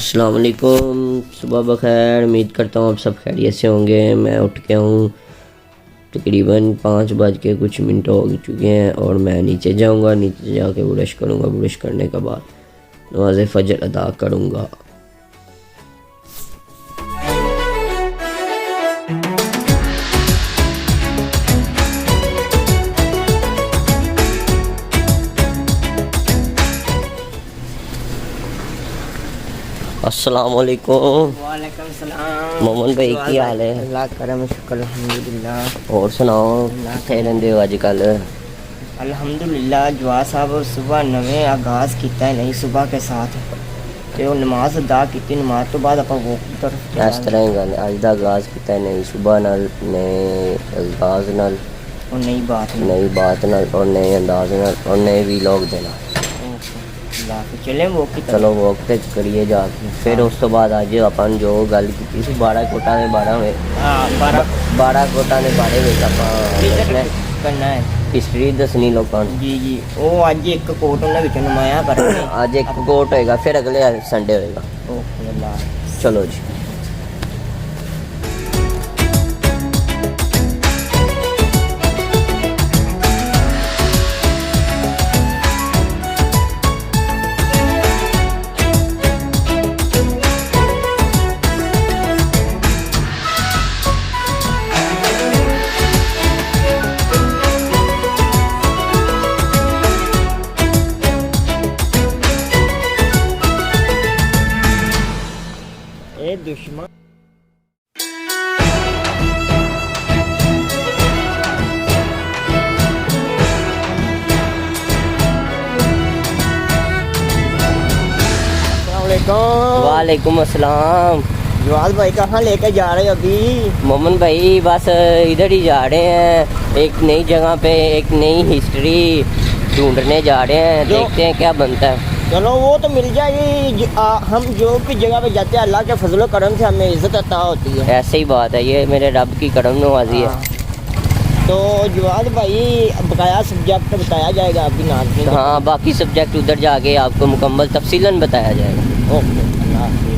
अस्सलाम वालेकुम, सुबह बखैर। उम्मीद करता हूँ आप सब खैरियत से होंगे। मैं उठ के हूँ, तकरीबन 5 बज के कुछ मिनट हो चुके हैं और मैं नीचे जाऊँगा। नीचे जाके ब्रश करूँगा। ब्रश करने के बाद नमाज़ फ़जर अदा करूँगा। अस्सलाम वालेकुम। वालेकुम सलाम। मोमन भाई की हाल है? अल्लाह करम शुक्र अल्हम्दुलिल्लाह। और सुनाओ, किथे रहिंदे हो अजकल? अल्हम्दुलिल्लाह जवाद साहब सुबह नवे आगाज़ किया है नई सुबह के साथ ते वो नमाज अदा की। नमाज तो बाद आप वॉक की तरफ इस तरह ही गल अज का आगाज़ किया नई सुबह नाल, नए आगाज़ नाल, और नई बात नाल और नए अंदाज नाल और नए वीलॉग दे नाल। चले वॉक की तरफ। चलो वॉक ते करिए जाके। फिर उस तो बाद अज अपन जो गल की सी बाड़ाकोटा के बाड़ाकोटा के बारे में करना है हिस्टरी दसनी लोगों को। जी जी वो अज एक कोट उन्हें विच नुमाया करना। अज एक कोट होएगा, फिर अगले संडे होएगा। ओके अल्लाह। चलो जी। दुश्मन वालेकुम अस्सलाम। जवाद भाई कहाँ लेके जा रहे हो अभी? मोमन भाई बस इधर ही जा रहे हैं, एक नई जगह पे एक नई हिस्ट्री ढूंढने जा रहे हैं। देखते हैं क्या बनता है। चलो वो तो मिल जाएगी। हम जो भी जगह पे जाते हैं अल्लाह के फजल करम से हमें इज्जत अता होती है। ऐसे ही बात है, ये मेरे रब की करम नवाजी है। तो जवाद भाई बकाया सब्जेक्ट बताया जाएगा अभी नाज़रीन। हाँ, बाकी सब्जेक्ट उधर जाके आपको मुकम्मल तफसीलन बताया जाएगा। ओके अल्लाह हाफिज़।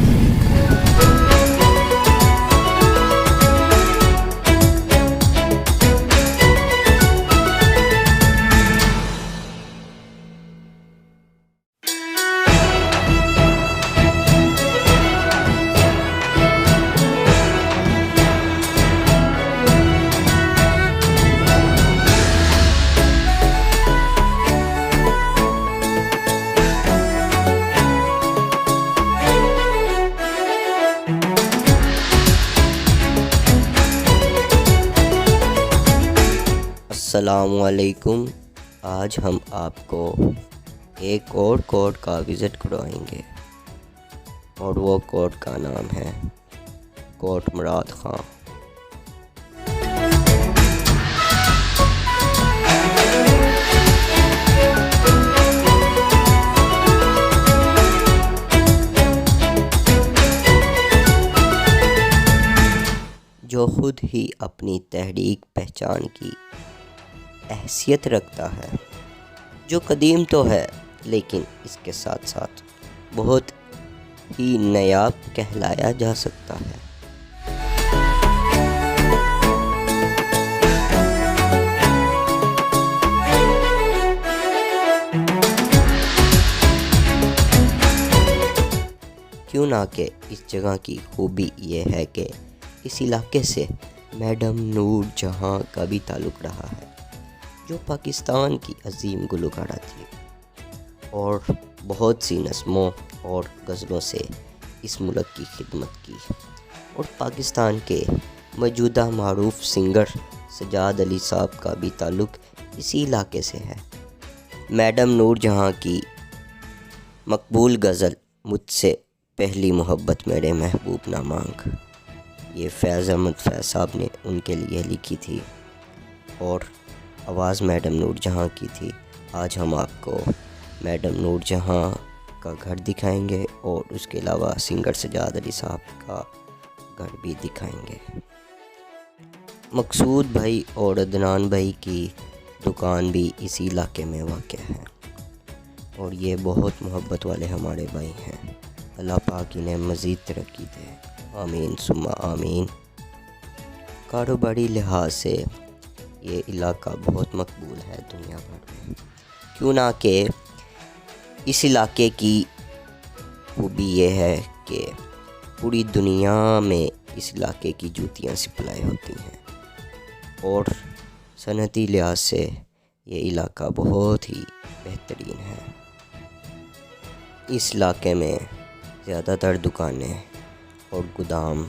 अस्सलामुअलैकुम। आज हम आपको एक और कोर्ट का विज़िट करवाएंगे और वो कोर्ट का नाम है कोर्ट मुराद खां। जो खुद ही अपनी तहरीक पहचान की हैसियत रखता है, जो कदीम तो है लेकिन इसके साथ साथ बहुत ही नायाब कहलाया जा सकता है। क्यों ना कि इस जगह की खूबी ये है कि इस इलाके से मैडम नूर जहां का भी ताल्लुक़ रहा है, जो पाकिस्तान की अजीम गुलकारा थी और बहुत सी नस्मों और गज़लों से इस मुल्क की खिदमत की। और पाकिस्तान के मौजूदा मारूफ सिंगर सजाद अली साहब का भी ताल्लुक़ इसी इलाके से है। मैडम नूर जहां की मकबूल गज़ल मुझसे पहली मोहब्बत मेरे महबूब ना मांग, ये फैज़ अहमद फैज़ साहब ने उनके लिए लिखी थी और आवाज़ मैडम नूर जहां की थी। आज हम आपको मैडम नूर जहां का घर दिखाएंगे और उसके अलावा सिंगर सजाद अली साहब का घर भी दिखाएंगे। मकसूद भाई और अदनान भाई की दुकान भी इसी इलाके में वाक़ है और ये बहुत मोहब्बत वाले हमारे भाई हैं। अल्लाह पाक इन्हें मज़ीद तरक्की दे, आमीन सुम्मा आमीन। कारोबारी लिहाज से ये इलाका बहुत मकबूल है दुनिया भर में, क्यों ना कि इस इलाके की खूबी ये है कि पूरी दुनिया में इस इलाके की जूतियाँ सप्लाई होती हैं और सनती लिहाज से ये इलाका बहुत ही बेहतरीन है। इस इलाके में ज़्यादातर दुकानें और गोदाम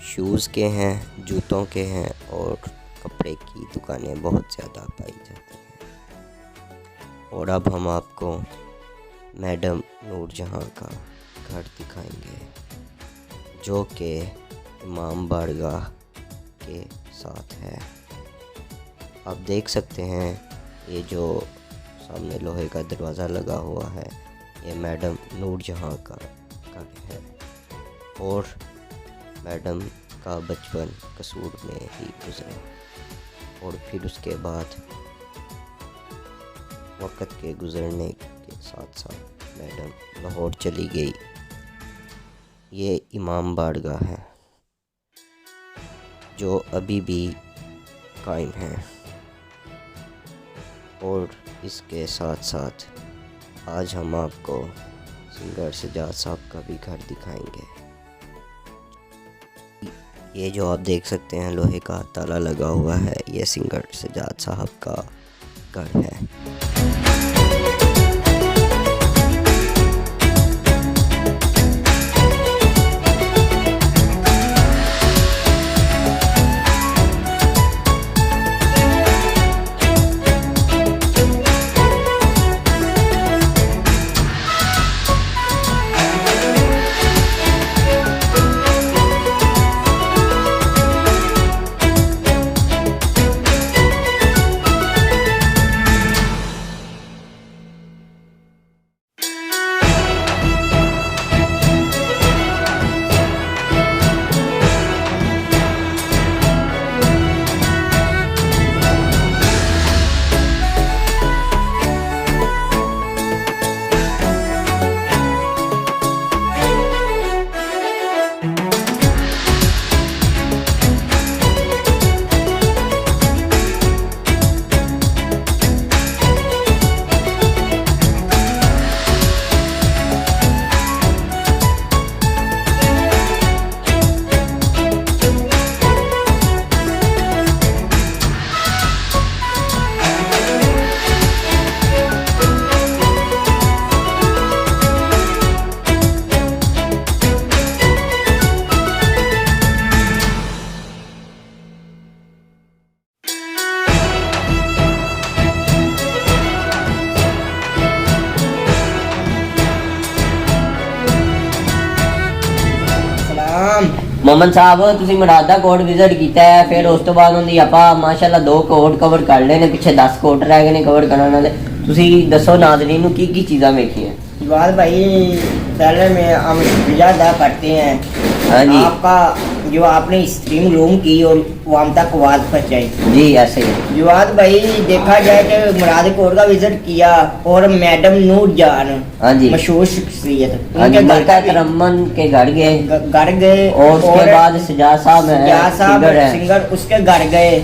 शूज़ के हैं, जूतों के हैं और कपड़े की दुकानें बहुत ज़्यादा पाई जाती हैं। और अब हम आपको मैडम नूरजहां का घर दिखाएंगे जो कि इमाम बारगाह के साथ है। आप देख सकते हैं ये जो सामने लोहे का दरवाज़ा लगा हुआ है, ये मैडम नूरजहां का घर है और मैडम का बचपन कसूर में ही गुजरा और फिर उसके बाद वक़्त के गुज़रने के साथ साथ मैडम लाहौर चली गई। ये इमाम बारगाह है जो अभी भी कायम है और इसके साथ साथ आज हम आपको सिंगर सजाद साहब का भी घर दिखाएंगे। ये जो आप देख सकते हैं लोहे का ताला लगा हुआ है, ये सिंगर सजाद साहब का घर है। मोहम्मद साहब ਤੁਸੀਂ ਮਰਾਦਾ ਕੋਟ ਵਿਜ਼ਿਟ ਕੀਤਾ ਹੈ, ਫਿਰ ਉਸ ਤੋਂ ਬਾਅਦ ਉਹਦੀ ਆਪਾਂ ਮਾਸ਼ਾਅੱਲਾ 2 ਕੋਟ ਕਵਰ ਕਰ ਲਏ ਨੇ, ਪਿੱਛੇ 10 ਕੋਟ ਰਹਿ ਗਏ ਨੇ ਕਵਰ ਕਰਨ ਵਾਲੇ। ਤੁਸੀਂ ਦੱਸੋ ਨਾਜ਼ਰੀਨ ਨੂੰ ਕੀ ਕੀ ਚੀਜ਼ਾਂ ਵੇਖੀਆਂ। जवाद भाई पहले में हम शुक्रिया अदा करते हैं हाँ जी। आपका जो आपने स्ट्रीम रूम की और वो हम तक आवाज पहुंचाई। जी ऐसे ही जवाद भाई देखा जाए कि मुराद कोट का विजिट किया और मैडम नूरजहां हाँ जी मशहूर शख्सियत हाँ जी, उनके मलका घर पे तरम्मन के घर गए घर गए और उसके बाद सजाद साहब हैं, सजाद साहब सिंगर हैं। सिंगर उसके घर गए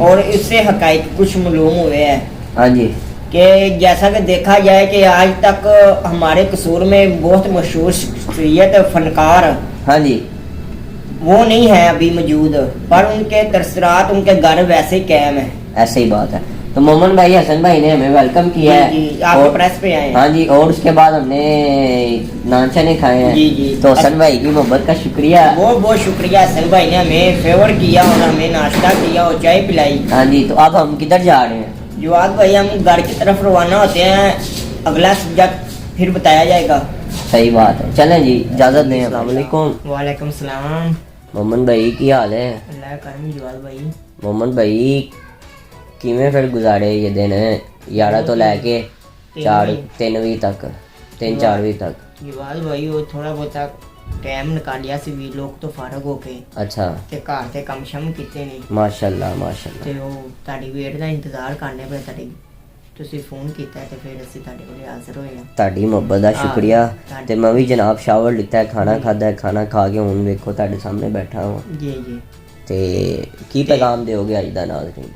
और इससे हकाइक कुछ मालूम हुए हैं हाँ जी कि जैसा कि देखा जाए कि आज तक हमारे कसूर में बहुत मशहूर शख्सियत फनकार हाँ जी वो नहीं है अभी मौजूद, पर उनके तरसरात उनके घर वैसे कायम है। ऐसे ही बात है। तो मोमन भाई हसन भाई ने हमें वेलकम किया है जी, आप और प्रेस पे आए हैं। हाँ जी, और उसके बाद हमने नानचने खाए हैं। जी, जी। तो हसन भाई की मोहब्बत का शुक्रिया। बहुत बहुत शुक्रिया हसन भाई ने हमें फेवर किया और हमें नाश्ता किया और चाय पिलाई। हाँ जी, तो अब हम किधर जा रहे हैं? जवाद भाई हम घर की तरफ रवाना होते हैं, अगला सब्जेक्ट फिर बताया जाएगा। सही बात है, चलें जी, इजाजत दें। अस्सलाम वालेकुम। वालेकुम सलाम। मोमन भाई की हाल है? अल्लाह करम जवाद भाई। मोमन भाई किवें फिर गुजारे ये दिन यारा तो लैके 3 बजे तक 3-4 बजे तक? जवाद भाई वो थोड़ा बहुत टाइम निकालिया सी भी लोग तो फारग हो के अच्छा ते घर ते काम शम कीते नहीं माशाल्लाह माशाल्लाह। ते वो ताड़ी वेट दा इंतजार करने पे ताड़ी ਤੁਸੀਂ ਫੋਨ ਕੀਤਾ ਤੇ ਫਿਰ ਅਸੀਂ ਤੁਹਾਡੇ ਕੋਲ ਹਾਜ਼ਰ ਹੋਏ ਹਾਂ। ਤੁਹਾਡੀ ਮੁਹੱਬਤ ਦਾ ਹਾਂ, ਸ਼ੁਕਰੀਆ। ਤੁਹਾਡੀ- ਤੇ ਮੈਂ ਵੀ ਜਨਾਬ ਸ਼ਾਵਰ ਲਿੱਤਾ ਹੈ, ਖਾਣਾ ਖਾਦਾ ਹੈ, ਖਾਣਾ ਖਾ ਕੇ ਹੁਣ ਵੇਖੋ ਤੁਹਾਡੇ ਸਾਹਮਣੇ ਬੈਠਾ ਹਾਂ। ਜੀ ਜੀ। ਤੇ ਕੀ ਪੈਗਾਮ ਦਿਓਗੇ ਅੱਜ ਦਾ ਨਾਜ਼ਰੀਨ?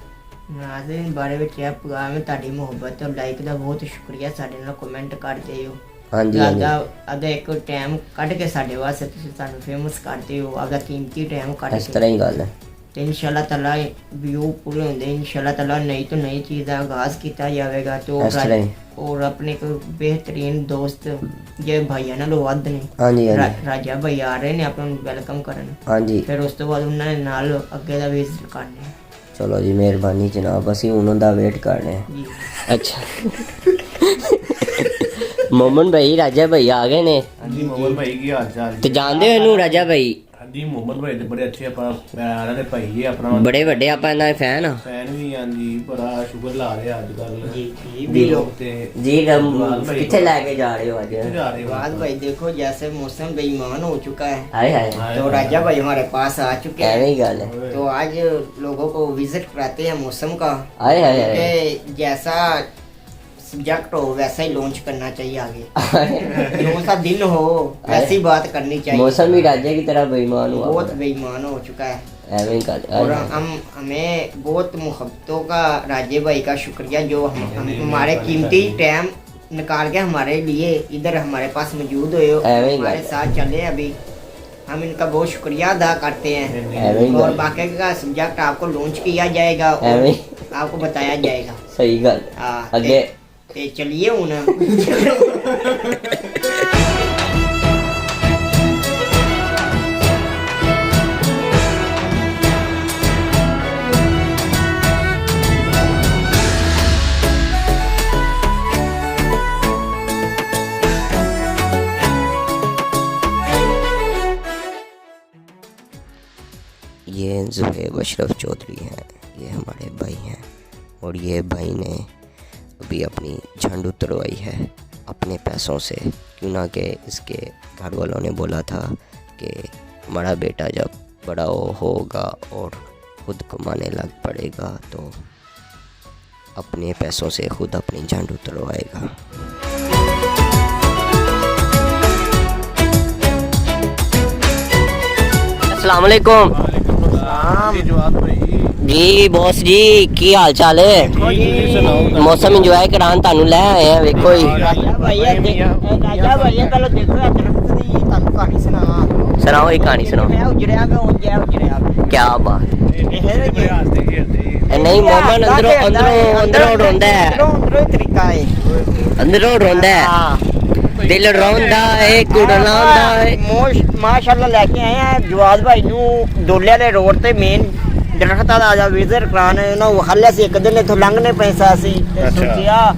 ਨਾਜ਼ਰੀਨ ਬਾਰੇ ਵਿੱਚ ਇਹ ਪੈਗਾਮ ਹੈ, ਤੁਹਾਡੀ ਮੁਹੱਬਤ ਤੇ ਲਾਈਕ ਦਾ ਬਹੁਤ ਸ਼ੁਕਰੀਆ, ਸਾਡੇ ਨਾਲ ਕਮੈਂਟ ਕਰਦੇ ਹੋ। ਹਾਂਜੀ ਹਾਂਜੀ ਆਦਾ ਇੱਕ ਟਾਈਮ ਕੱਢ ਕੇ ਸਾਡੇ ਵਾਸਤੇ ਤੁਸੀਂ ਸਾਨੂੰ ਫੇਮਸ ਕਰਦੇ ਹੋ, ਆਪਦਾ ਕੀਮਤੀ ਟਾਈਮ ਕੱਢ ਇਸ ਕੇ। ਤਰ੍ਹਾਂ ਹੀ ਗੱਲ ਹੈ। ਤੇ ਇਨਸ਼ਾਅੱਲਾ ਤਾਲਾ ਵਿਊ ਪੂਰੇ ਹੁੰਦੇ, ਇਨਸ਼ਾਅੱਲਾ ਤਾਲਾ ਨਈ ਤੋਂ ਨਈ ਚੀਜ਼ ਦਾ ਆਗਾਜ਼ ਕੀਤਾ ਜਾਵੇਗਾ। ਤੇ ਇਸ ਤਰ੍ਹਾਂ ਹੀ। ਔਰ ਆਪਣੇ ਕੋਈ ਬਿਹਤਰੀਨ ਦੋਸਤ ਜੇ ਭਾਈਆਂ ਨਾਲ ਵੱਧ ਨੇ, ਹਾਂਜੀ ਹਾਂਜੀ ਰਾਜਾ ਭਾਈ ਆ ਰਹੇ ਨੇ ਆਪਾਂ ਨੂੰ ਵੈਲਕਮ ਕਰਨ, ਹਾਂਜੀ। ਫਿਰ ਉਸ ਤੋਂ ਬਾਅਦ ਉਹਨਾਂ ਦੇ ਨਾਲ ਅੱਗੇ ਦਾ ਵਿਜ਼ਿਟ ਕਰਨੇ। ਚਲੋ ਜੀ ਮਿਹਰਬਾਨੀ ਜਨਾਬ, ਅਸੀਂ ਉਹਨਾਂ ਦਾ ਵੇਟ ਕਰ ਰਹੇ ਹਾਂ। ਜੀ ਅੱਛਾ मोमन भाई राजा भाई आ गए ने। ਹਾਂਜੀ ਮੋਹਨ ਭਾਈ ਕੀ ਹਾਲ ਚਾਲ ਤੇ ਜਾਣਦੇ ਹੋ ਇਹਨੂੰ ਰਾਜਾ ਭਾਈ? ਹਾਂਜੀ ਮੋਹਨ ਭਾਈ ਤੇ ਬੜੇ ਅੱਛੇ ਆਪਾਂ ਪਿਆਰ ਦੇ ਭਾਈ ਜੀ, ਆਪਣਾ ਬੜੇ ਵੱਡੇ ਆਪਾਂ ਇਹਨਾਂ ਦੇ ਫੈਨ ਆ ਫੈਨ ਵੀ ਹਾਂਜੀ, ਬੜਾ ਸ਼ੁਕਰ ਲਾ ਰਹੇ ਅੱਜ ਕੱਲ ਜੀ जी ਲੋਕ ਤੇ जी किथे लेके जा रहे हो आज? ਜਾ ਰਹੇ बात भाई देखो जैसे मौसम बेईमान हो चुका है, हाय हाय तो राजा भाई हमारे पास आ चुके ऐਵੇਂ हैं। ही गल है। तो आज लोगों को विजिट कराते हैं मौसम का, हाय हाय हाय कि जैसा सब्जेक्ट हो वैसा ही लॉन्च करना चाहिए आगे। जो सा दिन हो वैसी बात करनी चाहिए। मौसम भी राजा की तरह बेईमान हुआ बहुत बेईमान हो चुका है ऐਵੇਂ ही गल और है। हमें बहुत मोहब्बतों का राजे भाई का शुक्रिया, जो हमारे कीमती टाइम निकाल के हमारे लिए इधर हमारे पास मौजूद हुए, ऐਵੇਂ ही हमारे बात है। साथ चले। अभी हम इनका बहुत शुक्रिया अदा करते हैं ऐਵੇਂ ही और गल बाकी का सब्जेक्ट आपको लॉन्च किया जाएगा और ऐਵੇਂ आपको बताया जाएगा। सही गल हाँ, अगे ते चलिए हूँ ये ज़ुहैब अशरफ चौधरी हैं, ये हमारे भाई हैं। और ये भाई ने अभी अपनी झंड उतरवाई है अपने पैसों से, क्यों ना कि इसके घर वालों ने बोला था कि हमारा बेटा जब बड़ा होगा और ख़ुद कमाने लग पड़ेगा तो अपने पैसों से ख़ुद अपनी झंड उतरवाएगा। अस्सलाम वालेकुम जवाब भाई जी बॉस जी, की हाल चाल है? मौसम इंजॉय करान तानू ले आए हैं, वेखो ही राजा भैया पहले देखो दरख्त दी ਤੁਹਾਨੂੰ ਕਹਾਣੀ ਸੁਣਾਵਾਂ। सुनाओ एक कहानी सुनाओ। मैं उजड़िया पे हो गया उजड़िया पे क्या बात ਬੜੇ ਹੱਸਦੇ ਖੇਡਦੇ नहीं मोमन अंदरों अंदरों अंदरों रोंदा है, अंदरों तरीका है। अंदरों रोंदा है, हाँ दिल रोंदा है कुड़ना है। ਮਾਸ਼ਾਅੱਲਾ ਲੈ ਕੇ ਆਏ ਆ ਜਵਾਦ ਭਾਈ ਨੂੰ ਡੋਲੇ ਵਾਲੇ ਰੋਡ ਤੇ ਮੇਨ ਦਰਖਤਾਂ ਦਾ ਜਾ ਵਿਜ਼ਿਟ ਕਰਾਉਣ ਉਹਨਾਂ ਨੂੰ ਹੱਲਿਆ ਸੀ। ਇੱਕ ਦਿਨ ਇੱਥੋਂ ਲੰਘਣੇ ਪੈਸਾ ਸੀ ਤੇ ਅੱਛਾ। ਸੋਚਿਆ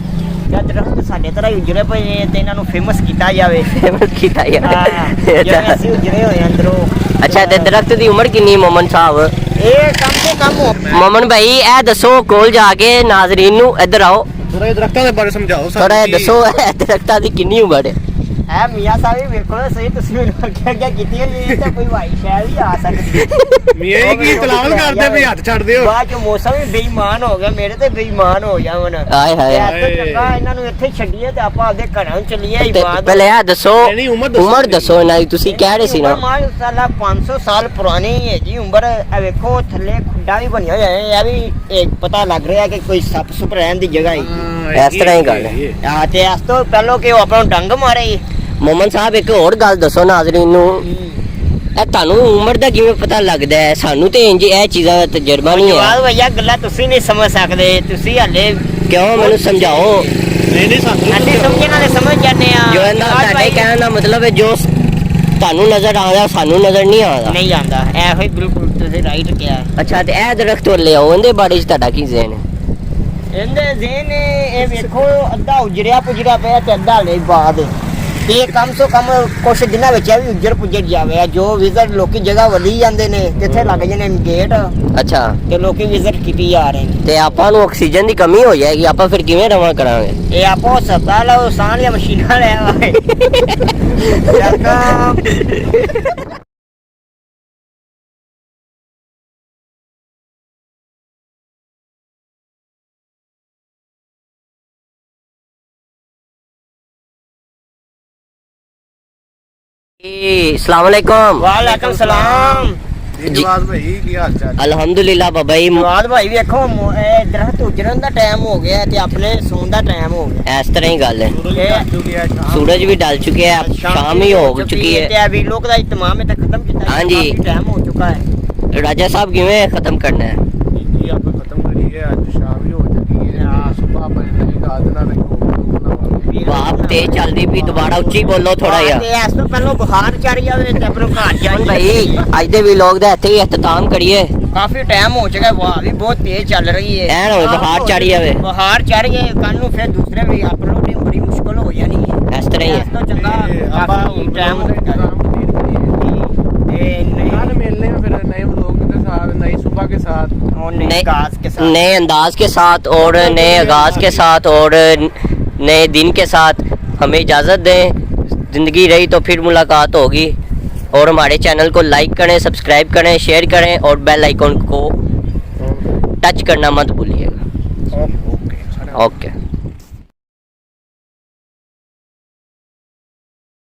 ਕਿ ਦਰਖਤ ਸਾਡੇ ਤਰ੍ਹਾਂ ਹੀ ਉਜੜੇ ਪਏ ਨੇ ਤੇ ਇਹਨਾਂ ਨੂੰ ਫੇਮਸ ਕੀਤਾ ਜਾਵੇ। फेमस कीता ਹਾਂ, यार। ਜਿਵੇਂ ਅਸੀਂ ਉਜੜੇ ਹੋਏ ਅੰਦਰੋਂ। अच्छा ते दरख्त दी उम्र किन्नी मोमन साहब? ਇਹ ਕਮ ਸੇ ਕਮ मोमन भाई ए दसो कोल जाके नाजरीन नु इधर आओ, ਥੋੜਾ ਜਿਹਾ ਦਰਖਤਾਂ ਦੇ ਬਾਰੇ ਸਮਝਾਓ थोड़ा जिहा दसो ए दरख्तां दी किन्नी उम्र है? ਹੈ ਮੀਆਂ ਸਾਹਿਬ ਵੀ ਵੇਖੋ ਨਾ ਸਹੀ, ਤੁਸੀਂ ਮੈਨੂੰ ਅੱਗੇ ਕੀਤੀ ਨਹੀਂ ਤੇ ਕੋਈ ਭਾਈ ਸ਼ਾਇਦ ਵੀ ਆ ਸਕਦੀ। ਮੀਆਂ ਇਹ ਕੀ ਤਲਾਲ ਕਰਦੇ ਵੀ ਹੱਥ ਛੱਡ ਦਿਓ। ਬਾਅਦ ਚ ਮੌਸਮ ਵੀ ਬੇਈਮਾਨ ਹੋ ਗਿਆ, ਮੇਰੇ ਤੇ ਬੇਈਮਾਨ ਹੋ ਗਿਆ ਹੁਣ। हाय हाय ਇਹ ਤੋਂ ਚੰਗਾ ਇਹਨਾਂ ਨੂੰ ਇੱਥੇ ਛੱਡੀਏ ਤੇ ਆਪਾਂ ਆਪਦੇ ਘਰਾਂ ਨੂੰ ਚੱਲੀਏ। ते ਇਬਾਦਤ पहले ए दसो नहीं, उम्र उम्र दसो इन्हां दी, तुसी कह रहे सी ना। ਮਾਸ਼ਾਅੱਲਾ 500 ਸਾਲ ਪੁਰਾਣੀ ਹੈ ਜੀ ਉਮਰ। ਇਹ ਵੇਖੋ ਥੱਲੇ ਖੁੱਡਾ ਵੀ ਬਣਿਆ ਹੋਇਆ ਹੈ, ਇਹ ਵੀ ਇੱਕ ਪਤਾ ਲੱਗ ਰਿਹਾ ਕਿ ਕੋਈ ਸੱਪ ਸੁਪ ਰਹਿਣ ਦੀ ਜਗ੍ਹਾ ਹੈ। ਇਸ ਤਰ੍ਹਾਂ ਹੀ ਗੱਲ ਹੈ। ਆ ਤੇ ਇਸ ਤੋਂ ਪਹਿਲਾਂ ਕਿ ਉਹ ਆਪਾਂ ਨੂੰ ਡੰਗ ਮਾਰੇ। मोमन साहब एक और गल दसो नाजरीन नु, ਇਹ ਤੁਹਾਨੂੰ ਉਮਰ ਦਾ ਕਿਵੇਂ ਪਤਾ ਲੱਗਦਾ ਹੈ? ਸਾਨੂੰ ਤੇ ਇੰਜ ਇਹ ਚੀਜ਼ਾਂ ਦਾ ਤਜਰਬਾ ਨਹੀਂ ਜਵਾਬ ਹੈ। ਭਈਆ ਗੱਲਾਂ ਤੁਸੀਂ ਨਹੀਂ ਸਮਝ ਸਕਦੇ, ਤੁਸੀਂ ਹਲੇ ਕਿਉਂ? ਮੈਨੂੰ ਸਮਝਾਓ। ਨਹੀਂ ਸਾਨੂੰ ਅਸੀਂ ਸਮਝਣ ਵਾਲੇ ਸਮਝ ਜਾਂਦੇ ਆ। ਜੋ ਇਹਦਾ ਤੁਹਾਡੇ ਕਹਿਣ ਦਾ ਮਤਲਬ ਹੈ ਜੋ ਤੁਹਾਨੂੰ ਨਜ਼ਰ ਆਉਂਦਾ ਸਾਨੂੰ ਨਜ਼ਰ ਨਹੀਂ ਆਉਂਦਾ। ਨਹੀਂ ਜਾਂਦਾ, ਇਹੋ ਹੀ ਬਿਲਕੁਲ ਤੁਸੀਂ ਰਾਈਟ ਕਿਹਾ। ਅੱਛਾ ਤੇ ਇਹ ਦਰਖਤ ਲੈ ਆਓ, ਇਹਦੇ ਬਾਰੇ ਚ ਤੁਹਾਡਾ ਕੀ ਜ਼ਹਿਨ ਹੈ? ਇਹਦੇ ਜ਼ੇਨ ਇਹ ਵੇਖੋ ਅੱਧਾ ਉਜੜਿਆ ਪੁਜੜਿਆ ਪਿਆ ਤੇ ਅੱਧਾ ਹਲੇ ਬਾਅਦ। ਇਹ ਕਮ ਸੋ ਕਮ ਕੁਛ ਦਿਨਾਂ ਵਿੱਚ ਇਹ ਵੀ ਉਜੜ ਪੁਜੜ ਜਾਵੇ। ਜੋ ਵਿਜ਼ਿਟ ਲੋਕੀ ਜਗ੍ਹਾ ਵਧੀ ਜਾਂਦੇ ਨੇ, ਜਿੱਥੇ ਲੱਗ ਜਾਂਦੇ ਨੇ ਗੇਟ ਅੱਛਾ ਤੇ ਲੋਕੀ ਵਿਜ਼ਿਟ ਕੀਤੀ ਜਾ ਰਹੇ ਨੇ। ਤੇ ਆਪਾਂ ਨੂੰ ਆਕਸੀਜਨ ਦੀ ਕਮੀ ਹੋ ਜਾਏਗੀ, ਆਪਾਂ ਫਿਰ ਕਿਵੇਂ ਰਵਾਂ ਕਰਾਂਗੇ? ਇਹ ਆਪੋ ਹਸਪਤਾਲ ਸਾਹ ਵਾਲੀਆਂ ਮਸ਼ੀਨਾਂ ਲੈ ਆਏ। अस्सलाम वालेकुम। वालेकुम सलाम। ਜਵਾਬ ਭਾਈ ਕੀ ਹਾਲ ਚਾਲ अल्हम्दुलिल्लाह बाबा जी। ਜਵਾਦ ਭਾਈ ਵੇਖੋ ਇਹ ਦਰਖਤ ਉਜੜਨ ਦਾ ਟਾਈਮ ਹੋ ਗਿਆ ਤੇ ਆਪਣੇ ਸੌਣ ਦਾ ਟਾਈਮ ਹੋ ਗਿਆ। इस तरह ही गल है, ਇਹ सूरज भी ढल चुके हैं, शाम ही हो चुकी है। ਤੇ ਅਭੀ ਲੋਕ ਦਾ ਇਤਮਾਮ ਹੈ ਤਾਂ ਖਤਮ ਕੀਤਾ हाँ जी। ਟਾਈਮ ਹੋ ਚੁੱਕਾ ਹੈ। राजा साहब किवें खत्म करना है? ਜੀ ਆਪਾਂ ਖਤਮ ਕਰੀਏ ਅੱਜ ਸ਼ਾਮ ਹੀ ਹੋ ਚੁੱਕੀ ਹੈ ਸਵੇਰ ਆਪਾਂ ਨਵੀਂ ਗਾਦ ਨਾਲ ਵੇਖੋ आप तेज चलती भी, दोबारा उच्ची बोलो थोड़ा ਤੇ यार। ਇਸ ਤੋਂ ਪਹਿਲਾਂ ਬੁਖਾਰ ਚੜ ਜਾਵੇ ਤੇ ਆਪਣੇ ਘਰ ਹੁਣ ਜਾਈਏ। भाई ਅੱਜ ਦੇ ਵਲੌਗ ਦਾ ਇੱਥੇ ਹੀ ਇਖਤਤਾਮ ਕਰੀਏ। ਕਾਫੀ ਟਾਈਮ ਹੋ ਚੁੱਕਾ ਹੈ, ਹਵਾ ਵੀ ਬਹੁਤ ਤੇਜ਼ ਚੱਲ ਰਹੀ ਹੈ। ਐਨ ਹੋਵੇ ਬੁਖਾਰ ਚੜ੍ਹ ਜਾਵੇ। ਬੁਖਾਰ ਚੜ ਗਏ ਕੱਲ ਨੂੰ ਫਿਰ ਦੂਸਰੇ ਵੀ ਅਪਲੋਡਿੰਗ ਬੜੀ ਮੁਸ਼ਕਲ ਹੋ ਜਾਣੀ ਹੈ। ਇਸ ਤਰ੍ਹਾਂ ਹੀ ਇਸ ਹੈ। ਤੋਂ ਚੰਗਾ ਆਪਾਂ ਕਾਫੀ ਟਾਈਮ ਹੋ ਚੁੱਕਾ ਹੈ। ਤੇ ਨਾਲ नहीं मिलने हैं फिर नए व्लॉग के साथ नई सुबह के साथ और नए- नए काज के साथ नए अंदाज के साथ और नए आगाज के साथ और नए दिन के साथ हमें इजाज़त दें। ज़िंदगी रही तो फिर मुलाकात होगी। और हमारे चैनल को लाइक करें, सब्सक्राइब करें, शेयर करें और बेल आइकॉन को टच करना मत भूलिएगा। Okay okay.